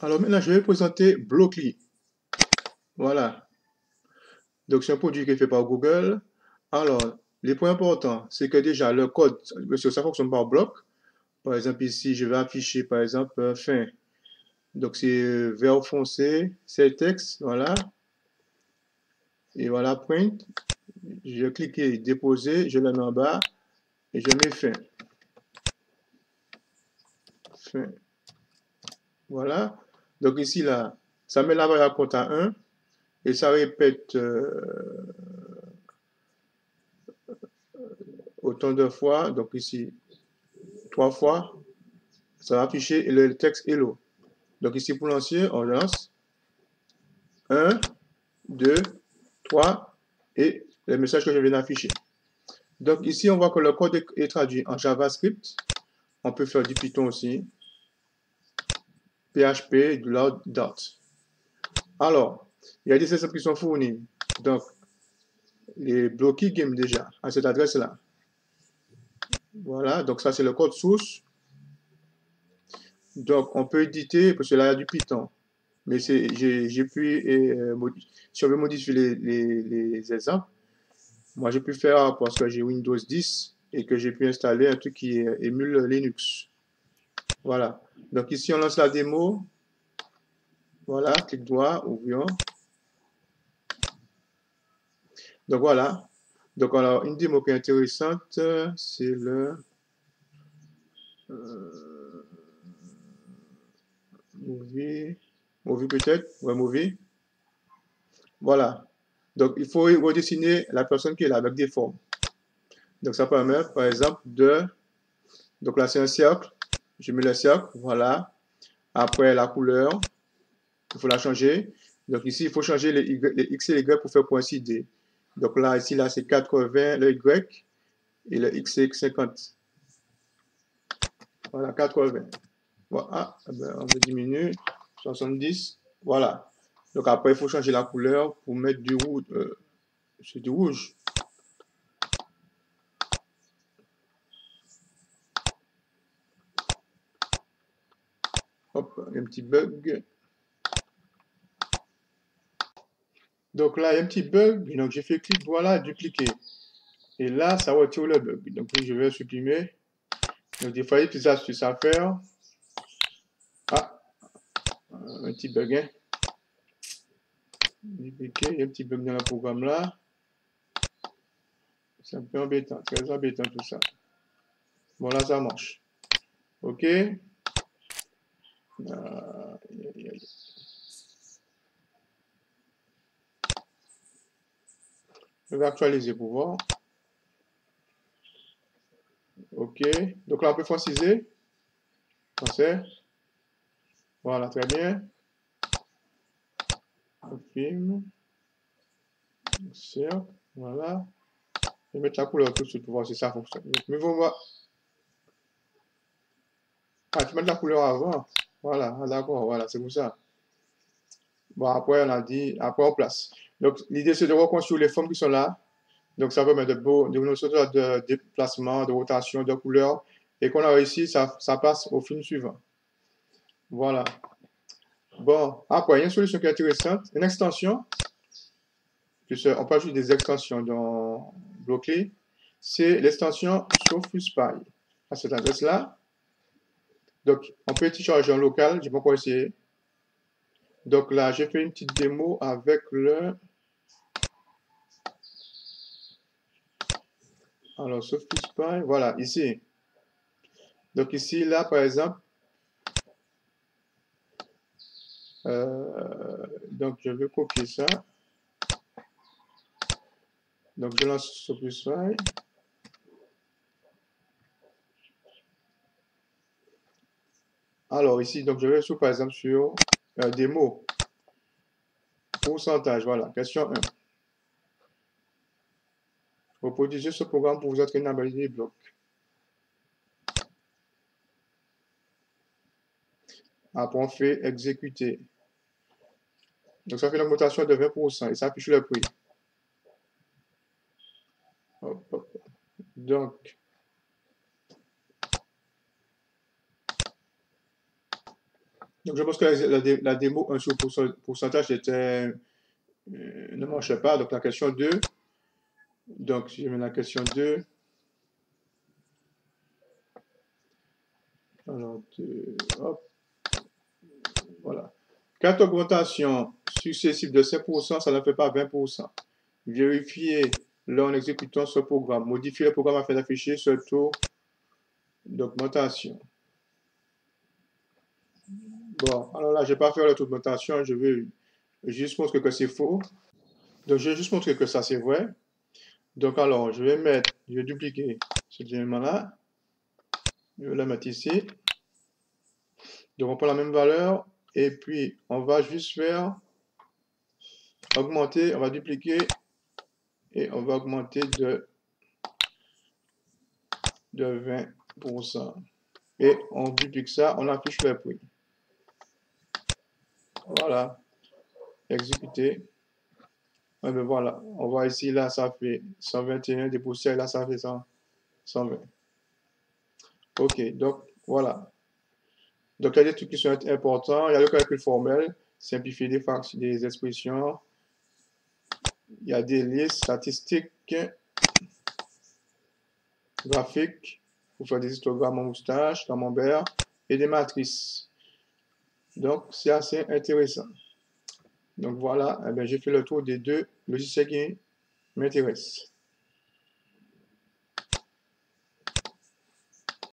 Alors maintenant, je vais présenter Blockly. Voilà. Donc, c'est un produit qui est fait par Google. Alors, les points importants, c'est que déjà, le code, parce que ça fonctionne par bloc. Par exemple, ici, je vais afficher, par exemple, fin. Donc, c'est vert foncé, c'est le texte, voilà. Et voilà, print. Je vais cliquer déposer, je le mets en bas et je mets fin. Fin. Voilà. Donc, ici, là, ça met la variable compte à 1 et ça répète autant de fois. Donc, ici, 3 fois. Ça va afficher le texte hello. Donc ici pour l'ancien, on lance 1, 2, 3 et le message que je viens d'afficher. Donc ici, on voit que le code est traduit en JavaScript. On peut faire du Python aussi. PHP, du Loud Dart. Alors, il y a des exemples qui sont fournis. Donc, les Blockly Game déjà, à cette adresse-là. Voilà, donc ça c'est le code source. Donc, on peut éditer, parce que là, il y a du Python. Mais j'ai pu, si on veut modifier les exemples, moi j'ai pu faire parce que j'ai Windows 10 et que j'ai pu installer un truc qui émule Linux. Voilà. Donc ici, on lance la démo. Voilà, clic droit, ouvrons. Donc voilà. Donc alors, une démo qui est intéressante, c'est le movie. Movie peut-être? Ouais, movie. Voilà. Donc il faut redessiner la personne qui est là avec des formes. Donc ça permet, par exemple, de... Donc là, c'est un cercle. Je mets le cercle, voilà. Après, la couleur, il faut la changer. Donc ici, il faut changer les X et les Y pour faire coïncider. Donc là, ici, là, c'est 80, le Y, et le X, c'est 50. Voilà, 80. Voilà, ah, ben, on va diminuer, 70. Voilà. Donc après, il faut changer la couleur pour mettre du rouge. C'est du rouge. Hop, un petit bug. Donc là, il y a un petit bug. Donc j'ai fait clic, voilà, dupliquer. Et là, ça retire le bug. Donc je vais supprimer. Donc des fois, il y a des petites astuces à faire. Ah, un petit bug, hein. Dupliquer, il y a un petit bug dans le programme là. C'est un peu embêtant, très embêtant tout ça. Bon, là, ça marche. OK. Je vais actualiser pour voir. OK. Donc là, on peut franciser. Français. Voilà, très bien. On filme. Cercle. Voilà. Je vais mettre la couleur tout de suite pour voir si ça fonctionne. Mais vous voir. Ah, tu mets la couleur avant. Voilà, ah, d'accord, voilà, c'est pour ça. Bon, après, on a dit, après, on place. Donc, l'idée, c'est de reconstruire les formes qui sont là. Donc, ça permet de notions de déplacement, de rotation, de couleur. Et qu'on a réussi, ça passe au film suivant. Voilà. Bon, après, il y a une solution qui est intéressante, une extension. On peut ajouter des extensions dans Blockly. C'est l'extension SoFuSpy. À cette adresse-là. Donc, on peut télécharger en local. Je vais encore essayer. Donc là, j'ai fait une petite démo avec le... Alors, SoFuSpy, voilà, ici. Donc ici, là, par exemple, donc je vais copier ça. Donc je lance SoFuSpy. Alors ici, donc je vais sur, par exemple, sur démo. Pourcentage, voilà, question 1. Reproduisez ce programme pour vous entraîner à valider les blocs. Après, on fait exécuter. Donc ça fait une augmentation de 20% et ça affiche le prix. Hop, hop. Donc, Donc, je pense que la démo 1 sur pourcentage ne marchait pas. Donc, la question 2. Donc, si je mets la question 2. Alors, hop, voilà. 4 augmentations successives de 5%, ça ne fait pas 20%. Vérifier lors en exécutant ce programme. Modifier le programme afin d'afficher ce taux d'augmentation. Bon, alors là, je ne vais pas faire le taux d'augmentation, je vais juste montrer que c'est faux. Donc, je vais juste montrer que ça, c'est vrai. Donc, alors, je vais dupliquer ce élément-là. Je vais le mettre ici. Donc, on prend la même valeur et puis on va juste faire augmenter, on va dupliquer et on va augmenter de 20%. Et on duplique ça, on affiche le prix. Voilà, exécuter. Et bien voilà, on voit ici, là, ça fait 121 des poussières, là, ça fait 120. Ok, donc voilà. Donc, il y a des trucs qui sont importants. Il y a le calcul formel, simplifier des expressions. Il y a des listes statistiques, graphiques, pour faire des histogrammes en moustache, camembert, et des matrices. Donc, c'est assez intéressant. Donc, voilà, eh bien, j'ai fait le tour des deux logiciels qui m'intéressent.